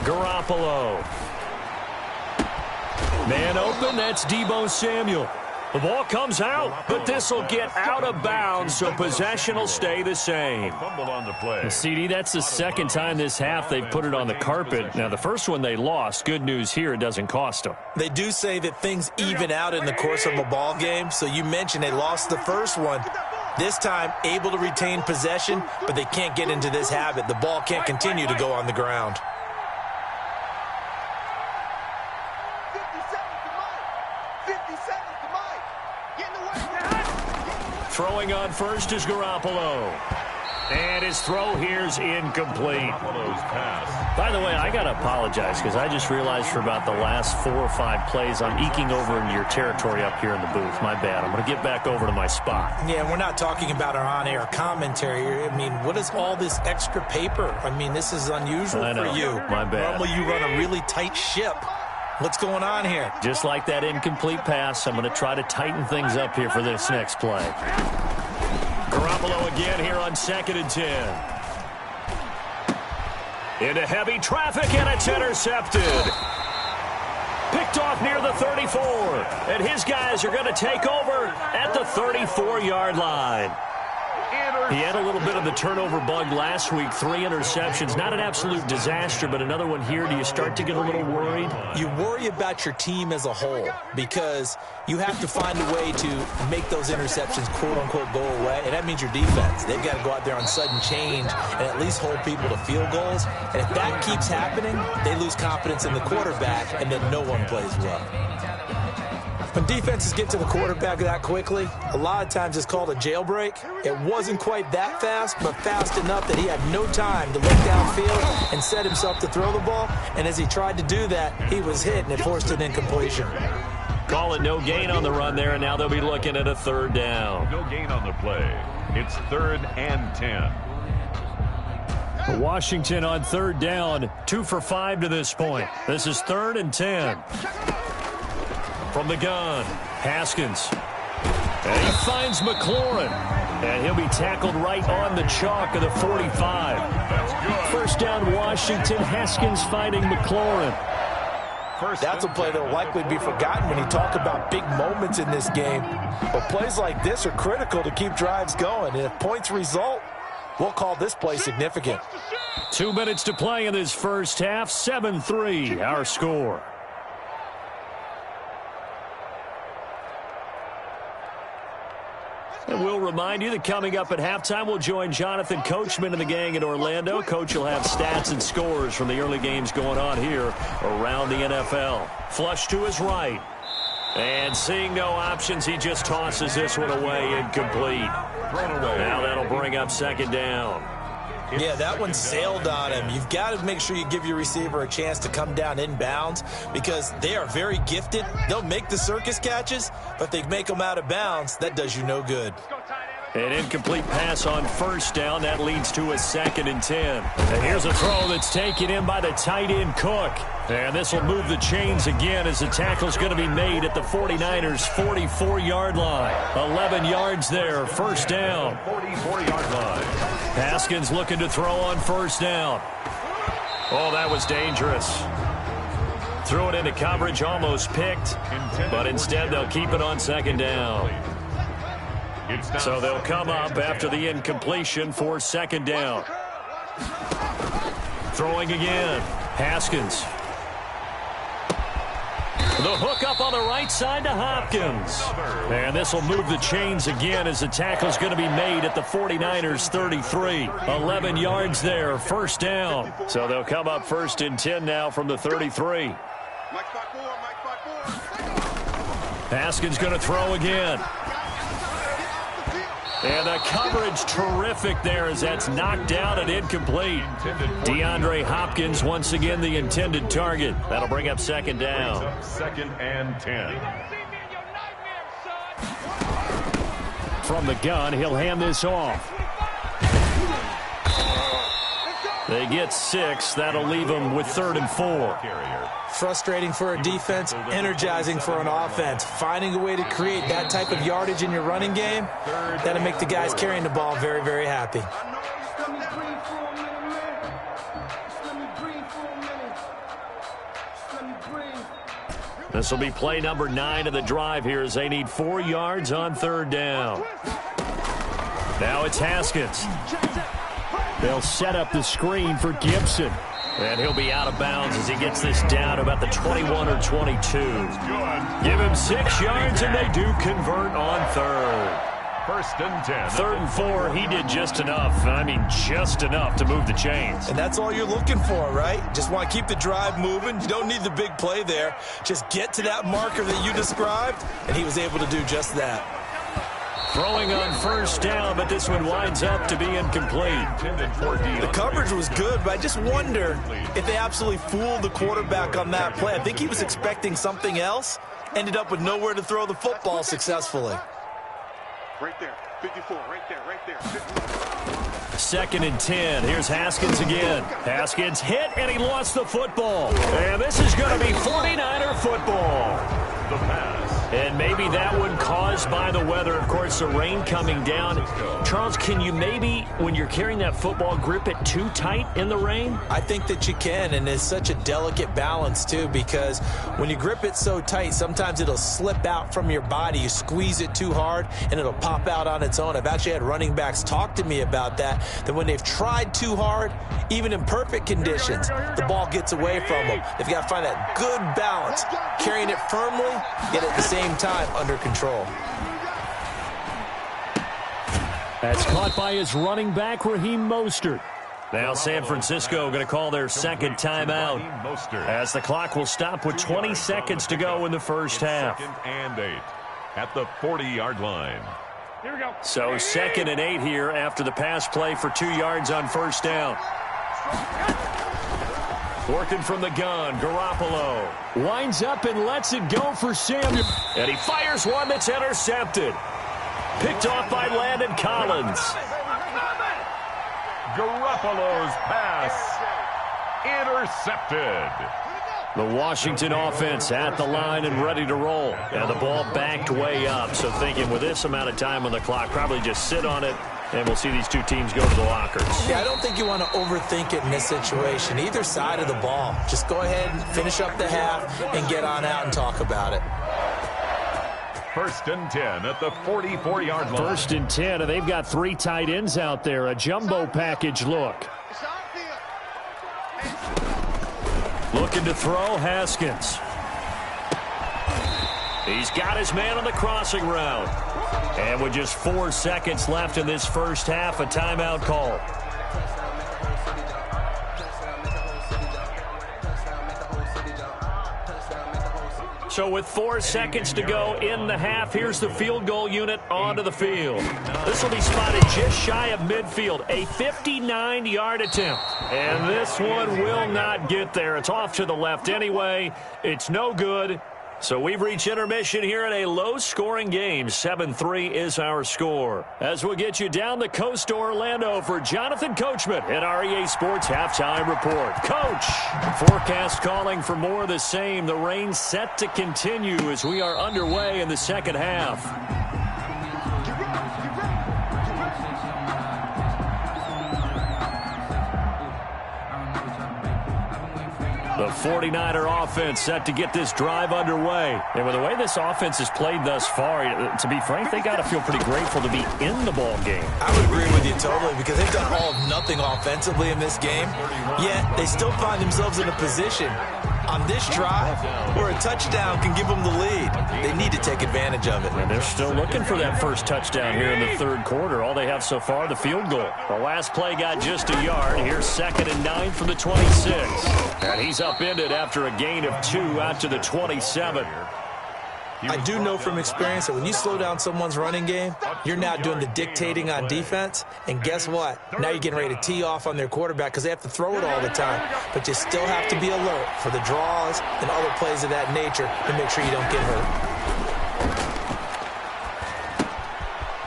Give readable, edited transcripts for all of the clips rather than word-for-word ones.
Garoppolo. Man open, that's Deebo Samuel. The ball comes out, but this will get out of bounds, so possession will stay the same. CD, that's the second time this half they've put it on the carpet. Now, the first one they lost. Good news here, it doesn't cost them. They do say that things even out in the course of a ball game, so you mentioned they lost the first one. This time, able to retain possession, but they can't get into this habit. The ball can't continue to go on the ground. Throwing on first is Garoppolo. And his throw here's incomplete. By the way, I got to apologize because I just realized for about the last 4 or 5 plays I'm eking over into your territory up here in the booth. My bad. I'm going to get back over to my spot. Yeah, we're not talking about our on-air commentary. I mean, what is all this extra paper? I mean, this is unusual for you. My bad. Normally you run a really tight ship. What's going on here? Just like that incomplete pass, I'm going to try to tighten things up here for this next play. Garoppolo again here on 2nd and 10. Into heavy traffic, and it's intercepted. Picked off near the 34. And his guys are going to take over at the 34-yard line. He had a little bit of the turnover bug last week. 3 interceptions. Not an absolute disaster, but another one here. Do you start to get a little worried? You worry about your team as a whole because you have to find a way to make those interceptions, quote-unquote, go away, and that means your defense. They've got to go out there on sudden change and at least hold people to field goals. And if that keeps happening, they lose confidence in the quarterback, and then no one plays well. When defenses get to the quarterback that quickly, a lot of times it's called a jailbreak. It wasn't quite that fast, but fast enough that he had no time to look downfield and set himself to throw the ball. And as he tried to do that, he was hit, and it forced an incompletion. Call it no gain on the run there, and now they'll be looking at a 3rd down. No gain on the play. It's 3rd and 10. Washington on 3rd down, 2 for 5 to this point. This is 3rd and 10. From the gun, Haskins. And he finds McLaurin. And he'll be tackled right on the chalk of the 45. First down, Washington. Haskins finding McLaurin. That's a play that will likely be forgotten when you talk about big moments in this game. But plays like this are critical to keep drives going. And if points result, we'll call this play significant. 2 minutes to play in this first half. 7-3, our score. And we'll remind you that coming up at halftime, we'll join Jonathan Coachman and the gang in Orlando. Coach will have stats and scores from the early games going on here around the NFL. Flush to his right. And seeing no options, he just tosses this one away, incomplete. Now that'll bring up 2nd down. Yeah, that one sailed on him. You've got to make sure you give your receiver a chance to come down inbounds because they are very gifted. They'll make the circus catches, but if they make them out of bounds, that does you no good. An incomplete pass on 1st down. That leads to a 2nd and 10. And here's a throw that's taken in by the tight end Cook. And this will move the chains again as the tackle's going to be made at the 49ers' 44-yard line. 11 yards there, 1st down. 44-yard line. Haskins looking to throw on 1st down. Oh, that was dangerous. Threw it into coverage, almost picked. But instead they'll keep it on 2nd down. So they'll come up after the incompletion for 2nd down. Throwing again. Haskins. The hook up on the right side to Hopkins. And this will move the chains again as the tackle's going to be made at the 49ers' 33. 11 yards there, 1st down. So they'll come up 1st and 10 now from the 33. Haskins going to throw again. And the coverage terrific there as that's knocked down and incomplete. DeAndre Hopkins once again the intended target. That'll bring up 2nd down. 2nd and 10. From the gun, he'll hand this off. They get 6. That'll leave them with 3rd and 4. Frustrating for a defense, energizing for an offense. Finding a way to create that type of yardage in your running game, that'll make the guys carrying the ball very, very happy. This will be play number 9 of the drive here as they need 4 yards on 3rd down. Now it's Haskins. They'll set up the screen for Gibson. And he'll be out of bounds as he gets this down about the 21 or 22. Give him 6 yards, and they do convert on 3rd. 1st and 10. 3rd and 4, he did just enough. I mean, just enough to move the chains. And that's all you're looking for, right? Just want to keep the drive moving. You don't need the big play there. Just get to that marker that you described, and he was able to do just that. Throwing on 1st down, but this one winds up to be incomplete. The coverage was good, but I just wonder if they absolutely fooled the quarterback on that play. I think he was expecting something else, ended up with nowhere to throw the football successfully. Right there, 54, right there. 2nd and 10. Here's Haskins again. Haskins hit, and he lost the football. And this is going to be 49er football. The pass. And maybe that one caused by the weather. Of course, the rain coming down. Charles, can you maybe, when you're carrying that football, grip it too tight in the rain? I think that you can, and it's such a delicate balance, too, because when you grip it so tight, sometimes it'll slip out from your body. You squeeze it too hard, and it'll pop out on its own. I've actually had running backs talk to me about that when they've tried too hard, even in perfect conditions, the ball gets away from them. They've got to find that good balance, carrying it firmly, yet at the same time under control. That's caught by his running back, Raheem Mostert. Now San Francisco going to call their 2nd timeout as the clock will stop with 20 seconds to go in the first half. 2nd and 8 at the 40-yard line. Here we go. So 2nd and 8 here after the pass play for 2 yards on 1st down. Working from the gun, Garoppolo winds up and lets it go for Samuel. And he fires one that's intercepted. Picked off by Landon Collins. Garoppolo's pass intercepted. The Washington offense at the line and ready to roll. And the ball backed way up. So thinking with this amount of time on the clock, probably just sit on it, and we'll see these two teams go to the lockers. Yeah, I don't think you want to overthink it in this situation. Either side of the ball. Just go ahead and finish up the half and get on out and talk about it. 1st and 10 at the 44-yard line. 1st and 10, and they've got 3 tight ends out there. A jumbo package look. Looking to throw, Haskins. He's got his man on the crossing route. And with just 4 seconds left in this first half, a timeout call. So with 4 seconds to go in the half, here's the field goal unit onto the field. This will be spotted just shy of midfield, a 59-yard attempt. And this one will not get there. It's off to the left anyway. It's no good. So we've reached intermission here in a low-scoring game. 7-3 is our score. As we'll get you down the coast to Orlando for Jonathan Coachman at our EA Sports Halftime Report. Coach, forecast calling for more of the same. The rain set to continue as we are underway in the second half. The 49er offense set to get this drive underway. And with the way this offense has played thus far, to be frank, they got to feel pretty grateful to be in the ball game. I would agree with you totally because they've done all of nothing offensively in this game, yet they still find themselves in a position on this drive where a touchdown can give them the lead. They need to take advantage of it. And they're still looking for that first touchdown here in the third quarter. All they have so far, the field goal. The last play got just a yard. Here's 2nd and 9 from the 26. And he's upended after a gain of 2 out to the 27. I do know from experience that when you slow down someone's running game, you're now doing the dictating on defense. And guess what? Now you're getting ready to tee off on their quarterback because they have to throw it all the time. But you still have to be alert for the draws and other plays of that nature to make sure you don't get hurt.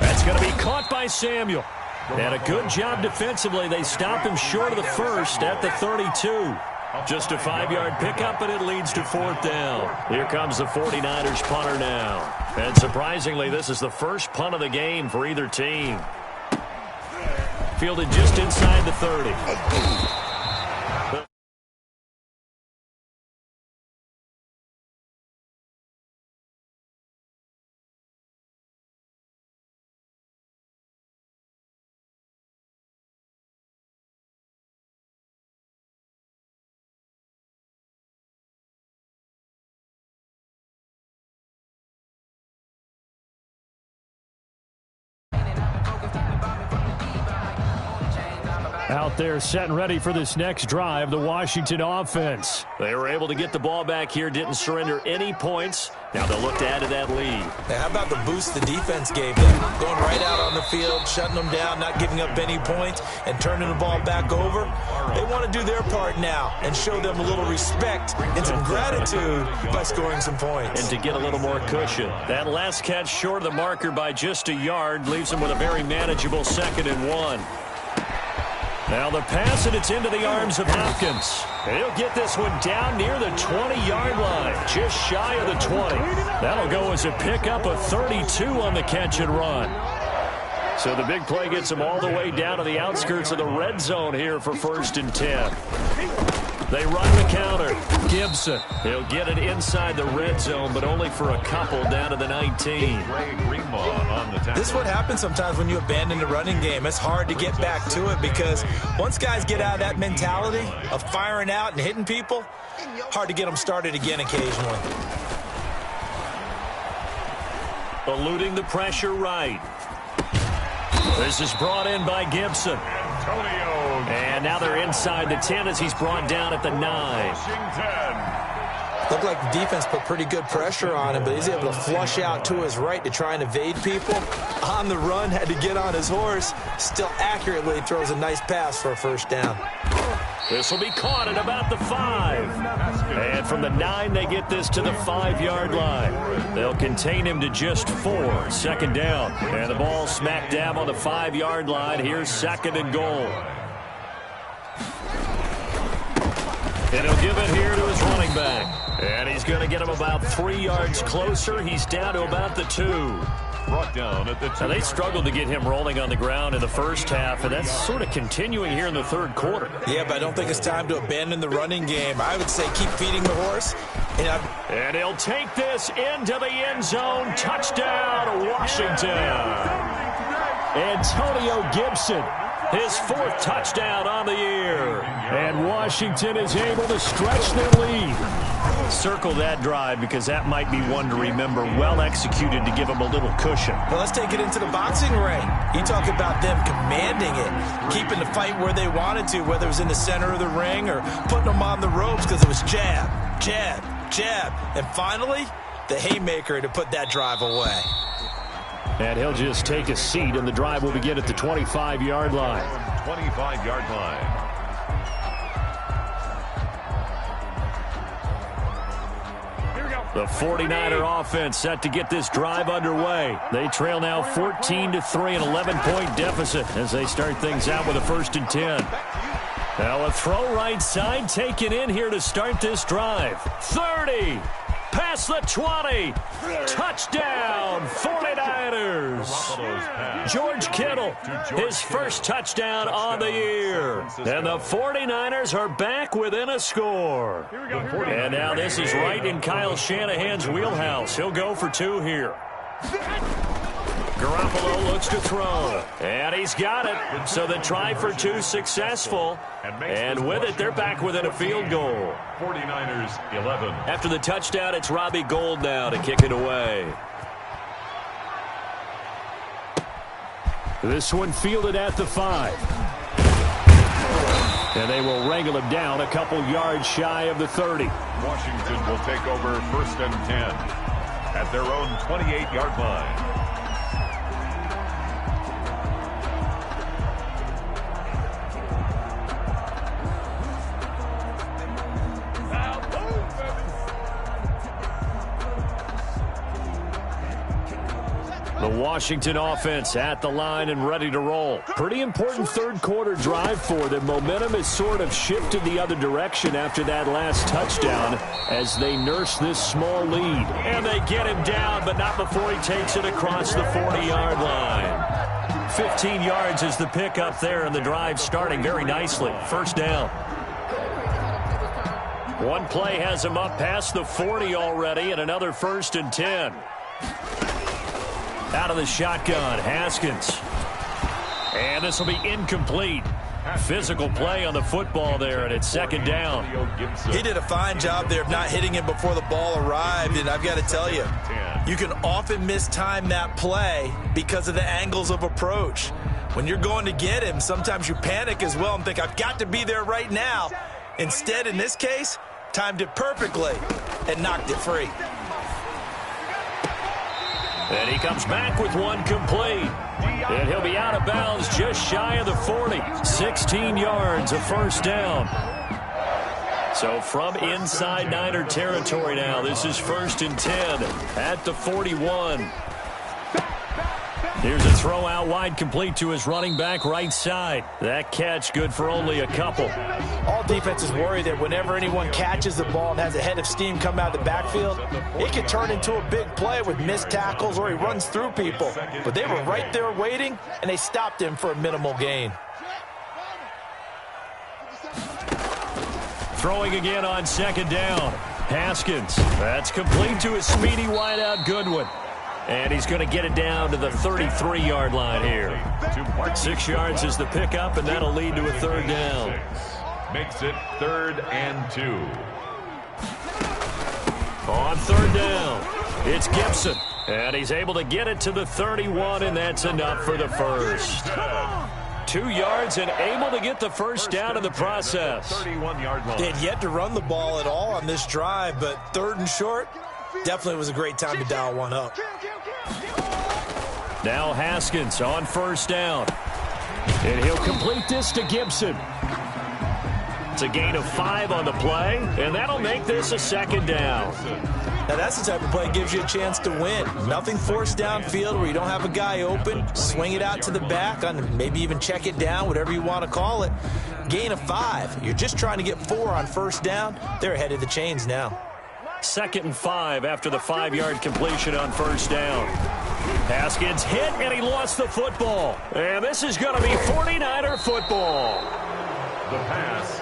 That's going to be caught by Samuel. And a good job defensively. They stop him short of the first at the 32. Just a 5-yard pickup, and it leads to 4th down. Here comes the 49ers punter now. And surprisingly, this is the first punt of the game for either team. Fielded just inside the 30. Out there set and ready for this next drive, the Washington offense. They were able to get the ball back here, didn't surrender any points. Now they'll look to add to that lead. Now, how about the boost the defense gave them? Going right out on the field, shutting them down, not giving up any points, and turning the ball back over. They want to do their part now and show them a little respect and some gratitude by scoring some points. And to get a little more cushion. That last catch short of the marker by just a yard leaves them with a very manageable 2nd and 1. Now the pass, and it's into the arms of Hopkins. He'll get this one down near the 20-yard line, just shy of the 20. That'll go as a pickup of 32 on the catch and run. So the big play gets him all the way down to the outskirts of the red zone here for 1st and 10. They run the counter. Gibson. He'll get it inside the red zone, but only for a couple down to the 19. This is what happens sometimes when you abandon the running game. It's hard to get back to it because once guys get out of that mentality of firing out and hitting people, hard to get them started again occasionally. Eluding the pressure right. This is brought in by Gibson. And now they're inside the 10 as he's brought down at the 9. Looked like the defense put pretty good pressure on him, but he's able to flush out to his right to try and evade people. On the run, had to get on his horse. Still accurately throws a nice pass for a 1st down. This will be caught at about the 5. And from the 9, they get this to the 5-yard line. They'll contain him to just 4. 2nd down. And the ball smack dab on the 5-yard line. Here's 2nd and goal. And he'll give it here to his running back. And he's going to get him about 3 yards closer. He's down to about the 2. Brought down at the 2. Now, they struggled to get him rolling on the ground in the first half, and that's sort of continuing here in the 3rd quarter. Yeah, but I don't think it's time to abandon the running game. I would say keep feeding the horse. And he'll take this into the end zone. Touchdown, Washington. Antonio Gibson, his 4th touchdown on the year. And Washington is able to stretch their lead. Circle that drive because that might be one to remember. Well executed to give them a little cushion. Well, let's take it into the boxing ring. You talk about them commanding it, keeping the fight where they wanted to, whether it was in the center of the ring or putting them on the ropes because it was jab, jab, jab. And finally, the haymaker to put that drive away. And he'll just take a seat, and the drive will begin at the 25-yard line. 25-yard line. The 49er offense set to get this drive underway. They trail now 14-3, an 11-point deficit as they start things out with a 1st and 10. Now a throw right side taken in here to start this drive. 30. Past the 20. Touchdown, 49ers. George Kittle, his 1st touchdown on the year. And the 49ers are back within a score. And now this is right in Kyle Shanahan's wheelhouse. He'll go for 2 here. Garoppolo looks to throw. And he's got it. So the try for 2 successful. And with it, they're back within a field goal. 49ers 11. After the touchdown, it's Robbie Gould now to kick it away. This one fielded at the 5. And they will wrangle him down a couple yards shy of the 30. Washington will take over 1st and 10 at their own 28-yard line. The Washington offense at the line and ready to roll. Pretty important third quarter drive for them. Momentum has sort of shifted the other direction after that last touchdown as they nurse this small lead. And they get him down, but not before he takes it across the 40-yard line. 15 yards is the pickup there, and the drive starting very nicely. First down. One play has him up past the 40 already, and another 1st and 10. Out of the shotgun, Haskins. And this will be incomplete. Physical play on the football there, and it's 2nd down. He did a fine job there of not hitting him before the ball arrived, and I've got to tell you, you can often mistime that play because of the angles of approach. When you're going to get him, sometimes you panic as well and think, I've got to be there right now. Instead, in this case, timed it perfectly and knocked it free. And he comes back with one complete. And he'll be out of bounds just shy of the 40. 16 yards, a first down. So from inside Niner territory now, this is 1st and 10 at the 41. Here's a throw out wide, complete to his running back right side. That catch good for only a couple. All defenses worry that whenever anyone catches the ball and has a head of steam come out of the backfield, it can turn into a big play with missed tackles or he runs through people. But they were right there waiting, and they stopped him for a minimal gain. Throwing again on 2nd down. Haskins. That's complete to his speedy wideout Goodwin. And he's going to get it down to the 33-yard line here. 6 yards is the pickup, and that'll lead to a 3rd down. Makes it 3rd and 2. On 3rd down, it's Gibson. And he's able to get it to the 31, and that's enough for the first. 2 yards and able to get the first down in the process. 31-yard line. They had yet to run the ball at all on this drive, but 3rd and short, definitely was a great time to dial one up. Now Haskins on 1st down. And he'll complete this to Gibson. It's a gain of 5 on the play, and that'll make this a 2nd down. Now that's the type of play that gives you a chance to win. Nothing forced downfield where you don't have a guy open. Swing it out to the back, on maybe even check it down, whatever you want to call it. Gain of 5. You're just trying to get 4 on 1st down. They're ahead of the chains now. 2nd and 5 after the 5-yard completion on 1st down. Haskins hit, and he lost the football. And this is going to be 49er football. The pass.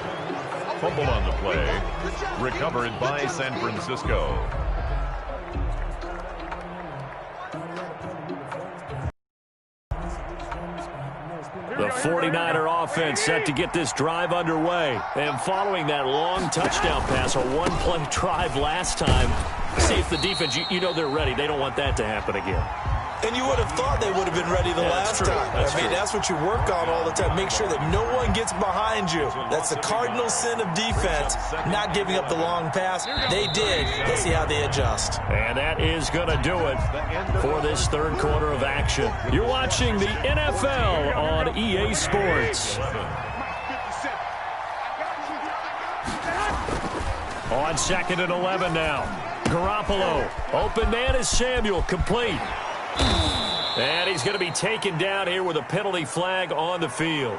Fumble on the play. Recovered by San Francisco. The 49er offense set to get this drive underway. And following that long touchdown pass, a one-play drive last time, see if the defense, you know they're ready. They don't want that to happen again. And you would have thought they would have been ready the last time. I mean, that's what you work on all the time. Make sure that no one gets behind you. That's the cardinal sin of defense, not giving up the long pass. They did. Let's see how they adjust. And that is going to do it for this 3rd quarter of action. You're watching the NFL on EA Sports. On 2nd and 11 now. Garoppolo. Open man is Samuel. Complete. And he's going to be taken down here with a penalty flag on the field.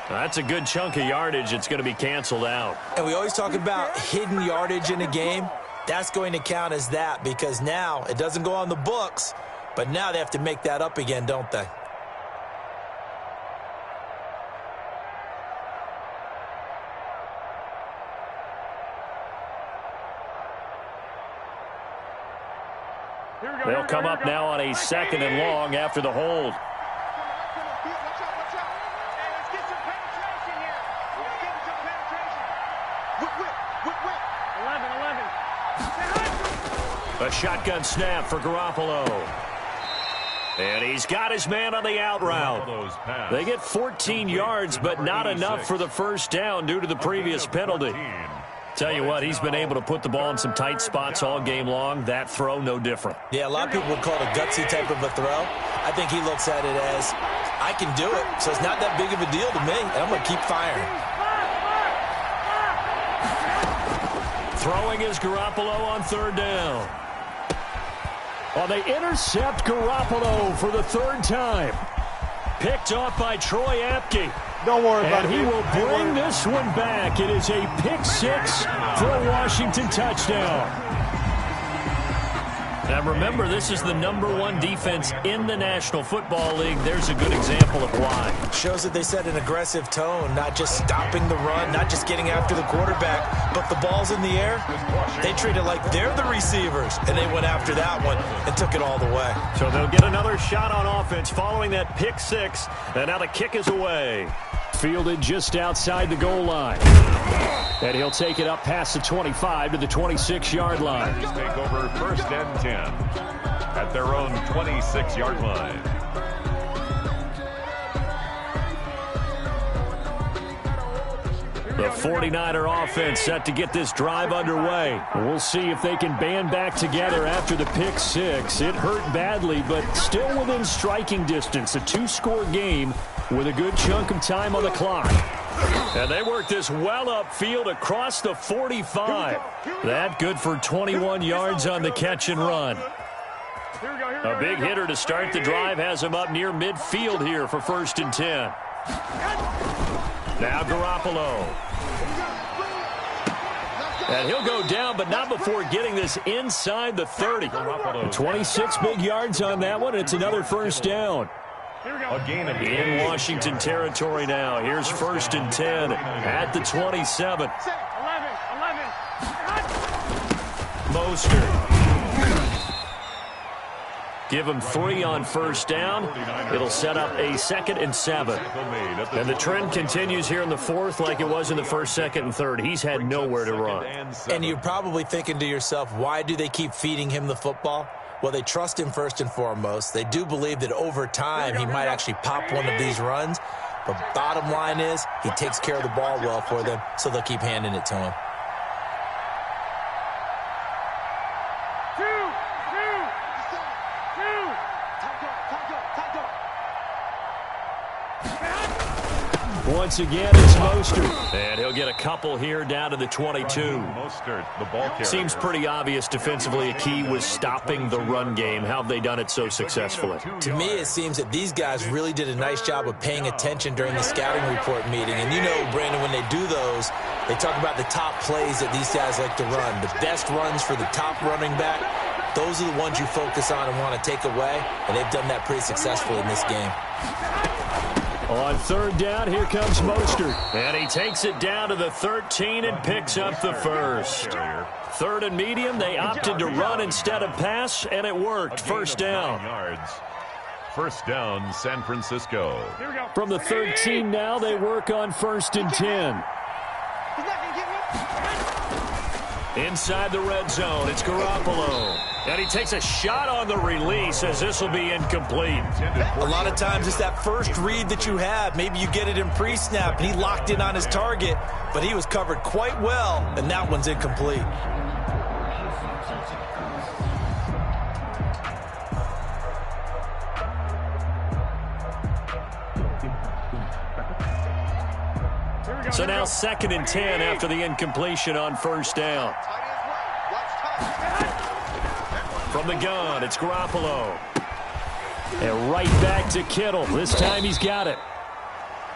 That's a good chunk of yardage. It's going to be canceled out. And we always talk about hidden yardage in a game. That's going to count as that because now it doesn't go on the books, but now they have to make that up again, don't they? They'll come up now on a 2nd and long after the hold. A shotgun snap for Garoppolo. And he's got his man on the out route. They get 14 yards, but not enough for the first down due to the previous penalty. Tell you what, he's been able to put the ball in some tight spots all game long. That throw, no different. Yeah, a lot of people would call it a gutsy type of a throw. I think he looks at it as, I can do it, so it's not that big of a deal to me, and I'm going to keep firing. Throwing is Garoppolo on 3rd down. Well, they intercept Garoppolo for the third time. Picked off by Troy Apke. Don't worry about it. And he will bring this one back. It is a pick six for a Washington touchdown. Now remember, this is the #1 defense in the National Football League. There's a good example of why. Shows that they set an aggressive tone, not just stopping the run, not just getting after the quarterback, but the ball's in the air. They treat it like they're the receivers, and they went after that one and took it all the way. So they'll get another shot on offense following that pick six, and now the kick is away. Fielded just outside the goal line. And he'll take it up past the 25 to the 26-yard line. Take over 1st and 10 at their own 26-yard line. The 49er offense set to get this drive underway. We'll see if they can band back together after the pick six. It hurt badly, but still within striking distance. A 2-score game with a good chunk of time on the clock. And they work this well upfield across the 45. That good for 21 yards on the catch and run. A big hitter to start the drive has him up near midfield here for 1st and 10. Now Garoppolo. And he'll go down, but not before getting this inside the 30. 26 big yards on that one. It's another 1st down. A gain of In Washington territory now. Here's 1st and 10 at the 27. Mostert. Give him 3 on 1st down. It'll set up a 2nd and 7. And the trend continues here in the 4th like it was in the 1st, 2nd, and 3rd. He's had nowhere to run. And you're probably thinking to yourself, why do they keep feeding him the football? Well, they trust him first and foremost. They do believe that over time he might actually pop one of these runs. But bottom line is he takes care of the ball well for them, so they'll keep handing it to him. Once again, it's Mostert. And he'll get a couple here down to the 22. Mostert, the ball carrier. Seems pretty obvious defensively a key was stopping the run game. How have they done it so successfully? To me, it seems that these guys really did a nice job of paying attention during the scouting report meeting. And you know, Brandon, when they do those, they talk about the top plays that these guys like to run. The best runs for the top running back. Those are the ones you focus on and want to take away. And they've done that pretty successfully in this game. On 3rd down, here comes Mostert. And he takes it down to the 13 and picks up the 1st. 3rd and medium, they opted to run instead of pass, and it worked. 1st down. 1st down, San Francisco. From the 13 now, they work on 1st and 10. Inside the red zone, it's Garoppolo. And he takes a shot on the release as this will be incomplete. A lot of times it's that first read that you have. Maybe you get it in pre-snap, and he locked in on his target, but he was covered quite well, and that one's incomplete. So now 2nd and 10 after the incompletion on 1st down. From the gun, it's Garoppolo. And right back to Kittle. This time he's got it.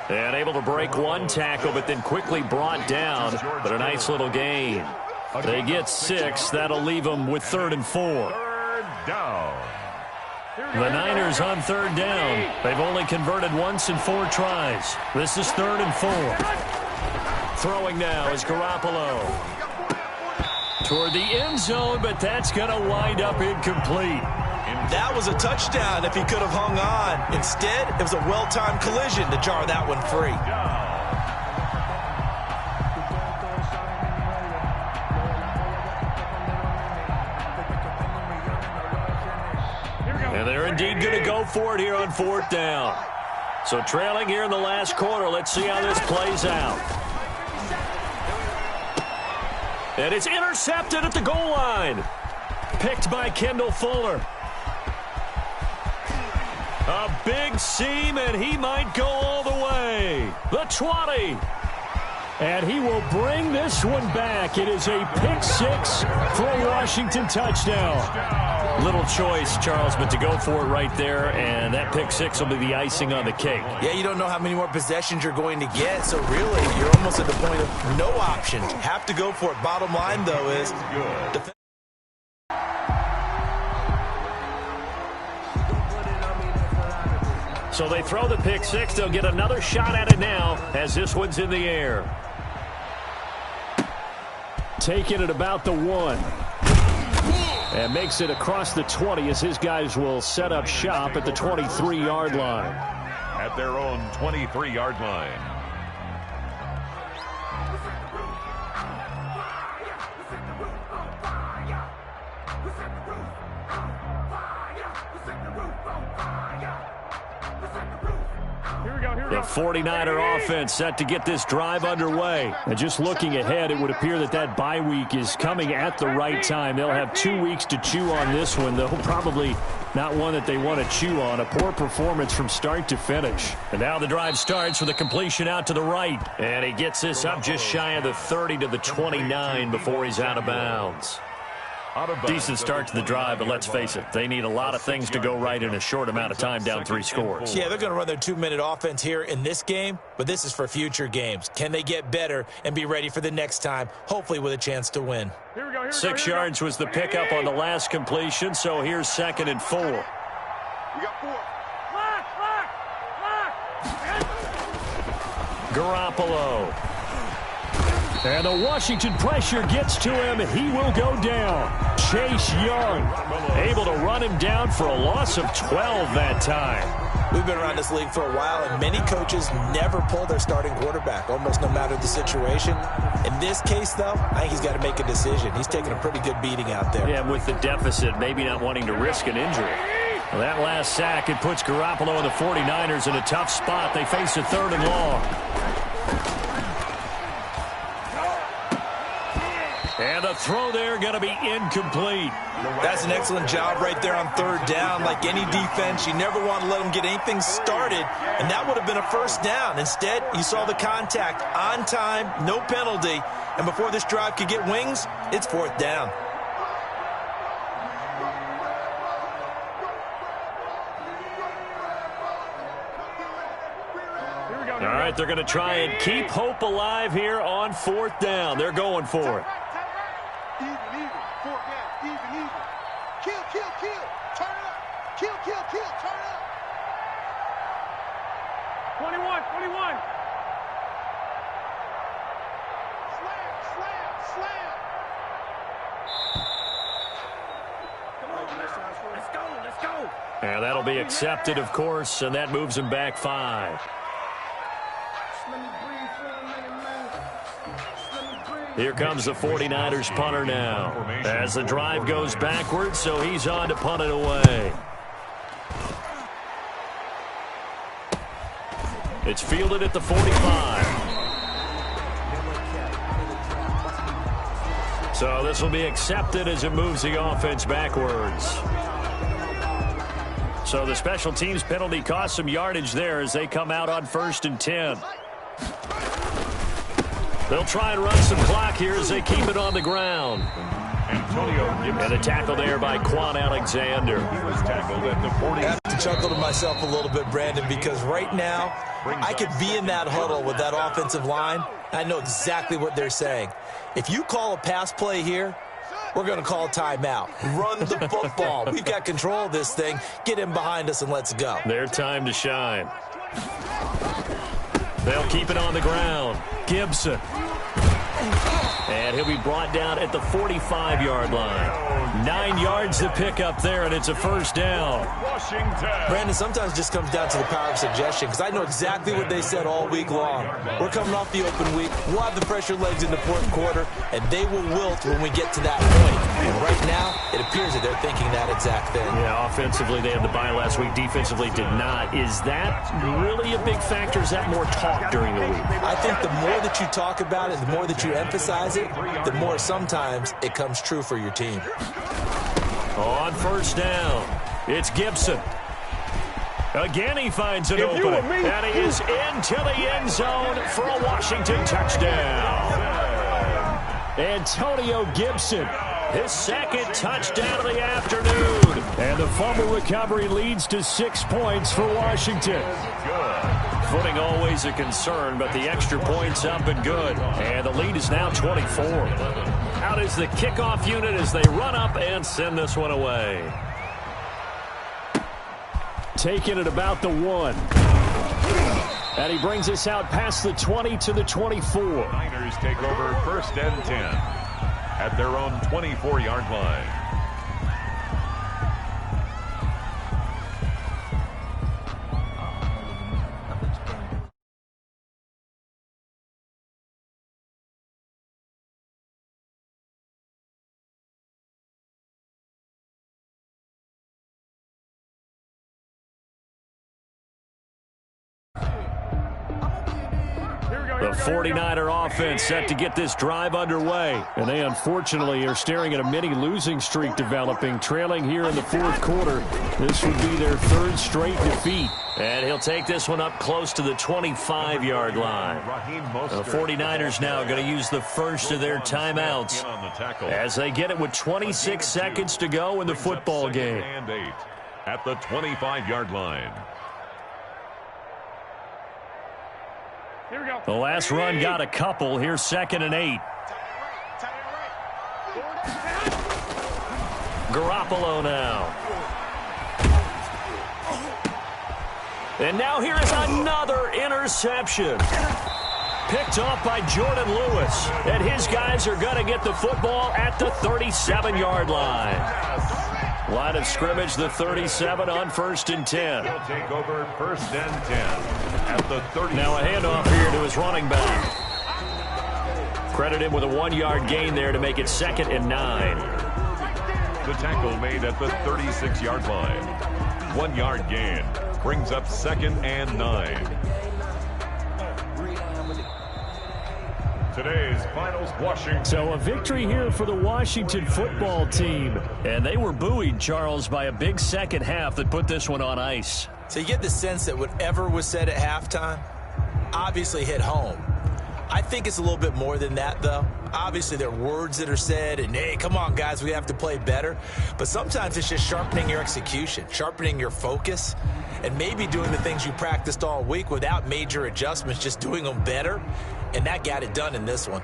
And able to break one tackle, but then quickly brought down. But a nice little gain. They get 6. That'll leave them with 3rd and 4. 3rd down. The Niners on 3rd down. They've only converted once in 4 tries. This is 3rd and 4. Throwing now is Garoppolo. Toward the end zone, but that's going to wind up incomplete. That was a touchdown if he could have hung on. Instead, it was a well-timed collision to jar that one free. And they're indeed going to go for it here on 4th down. So trailing here in the last quarter, let's see how this plays out. And it's intercepted at the goal line. Picked by Kendall Fuller. A big seam, and he might go all the way. The 20. And he will bring this one back. It is a pick 6 for a Washington touchdown. Little choice, Charles, but to go for it right there, and that pick six will be the icing on the cake. Yeah, you don't know how many more possessions you're going to get, so really, you're almost at the point of no options. Have to go for it. Bottom line, though, is so they throw the pick six. They'll get another shot at it now as this one's in the air. Taking it about the 1. And makes it across the 20 as his guys will set up shop at the 23-yard line. At their own 23-yard line. The 49er offense set to get this drive underway. And just looking ahead, it would appear that that bye week is coming at the right time. They'll have 2 weeks to chew on this one, though probably not one that they want to chew on. A poor performance from start to finish. And now the drive starts with a completion out to the right. And he gets this up just shy of the 30 to the 29 before he's out of bounds. Decent start to the drive, but let's face it, they need a lot of things to go right in a short amount of time down 3 scores. Yeah, they're going to run their 2-minute offense here in this game, but this is for future games. Can they get better and be ready for the next time, hopefully with a chance to win? 6 yards was the pickup on the last completion, so here's 2nd and 4. We got 4. Garoppolo. And the Washington pressure gets to him. He will go down. Chase Young able to run him down for a loss of 12 that time. We've been around this league for a while, and many coaches never pull their starting quarterback, almost no matter the situation. In this case, though, I think he's got to make a decision. He's taking a pretty good beating out there. Yeah, with the deficit, maybe not wanting to risk an injury. Well, that last sack, it puts Garoppolo and the 49ers in a tough spot. They face a 3rd and long. And the throw there going to be incomplete. That's an excellent job right there on 3rd down. Like any defense, you never want to let them get anything started, and that would have been a 1st down. Instead, you saw the contact on time, no penalty, and before this drive could get wings, it's 4th down. All right, they're going to try and keep hope alive here on 4th down. They're going for it. Even, 4 down, even. Kill, turn it up. Kill, turn it up. 21. Slam. Let's go. And that'll be accepted, of course, and that moves him back 5. Here comes the 49ers punter now as the drive goes backwards, so he's on to punt it away. It's fielded at the 45. So this will be accepted as it moves the offense backwards. So the special teams penalty cost some yardage there as they come out on 1st and 10. They'll try and run some clock here as they keep it on the ground. And a tackle there by Quan Alexander. He was tackled at the 40. I have to chuckle to myself a little bit, Brandon, because right now I could be in that huddle with that offensive line. I know exactly what they're saying. If you call a pass play here, we're going to call timeout. Run the football. We've got control of this thing. Get him behind us and let's go. Their time to shine. They'll keep it on the ground. Gibson. And he'll be brought down at the 45-yard line. 9 yards to pick up there, and it's a 1st down. Washington. Brandon, sometimes it just comes down to the power of suggestion, because I know exactly what they said all week long. We're coming off the open week. We'll have the pressure legs in the 4th quarter, and they will wilt when we get to that point. And right now, it appears that they're thinking that exact thing. Yeah, offensively, they had the bye last week. Defensively, did not. Is that really a big factor? Is that more talk during the week? I think the more that you talk about it, the more that you emphasize it, the more sometimes it comes true for your team. On 1st down, it's Gibson. Again, he finds an opening, and he is into the end zone for a Washington touchdown. Antonio Gibson His second touchdown of the afternoon. And the fumble recovery leads to 6 points for Washington. Footing always a concern, but the extra point's up and good. And the lead is now 24. Out is the kickoff unit as they run up and send this one away. Taking it about the 1. And he brings us out past the 20 to the 24. Niners take over 1st and 10 at their own 24-yard line. The 49er offense set to get this drive underway. And they unfortunately are staring at a mini losing streak developing, trailing here in the 4th quarter. This would be their 3rd straight defeat. And he'll take this one up close to the 25-yard line. The 49ers now going to use the first of their timeouts as they get it with 26 seconds to go in the football game. And 8 at the 25-yard line. The last run got a couple. Here's 2nd and 8. Garoppolo now. And now here is another interception. Picked off by Jordan Lewis. And his guys are going to get the football at the 37-yard line. Line of scrimmage, the 37 on 1st and 10. He'll take over 1st and 10 at the 30. Now a handoff here to his running back. Credit him with a 1-yard gain there to make it 2nd and 9. The tackle made at the 36-yard line. 1-yard gain brings up 2nd and 9. Today's finals, Washington. So a victory here for the Washington football team. And they were buoyed, Charles, by a big second half that put this one on ice. So you get the sense that whatever was said at halftime obviously hit home. I think it's a little bit more than that, though. Obviously, there are words that are said, and, hey, come on, guys, we have to play better. But sometimes it's just sharpening your execution, sharpening your focus, and maybe doing the things you practiced all week without major adjustments, just doing them better. And that got it done in this one.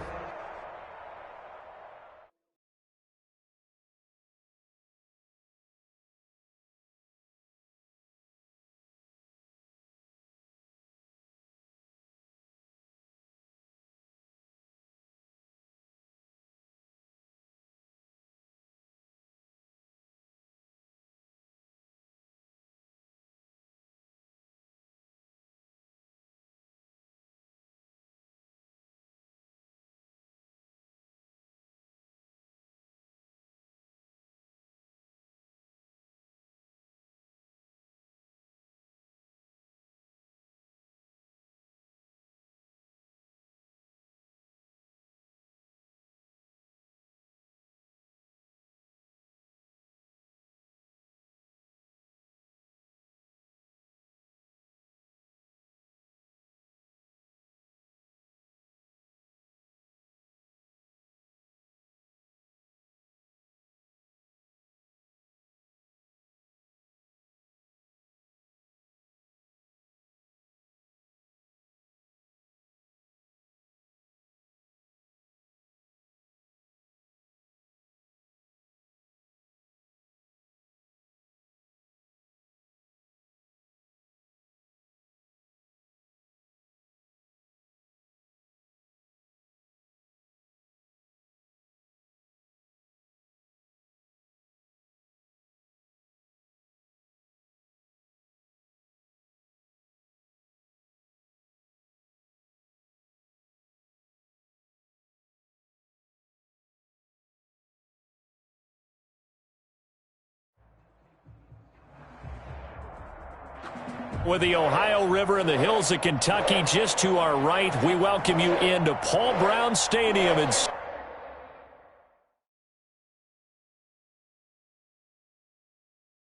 With the Ohio River and the hills of Kentucky just to our right, we welcome you into Paul Brown Stadium in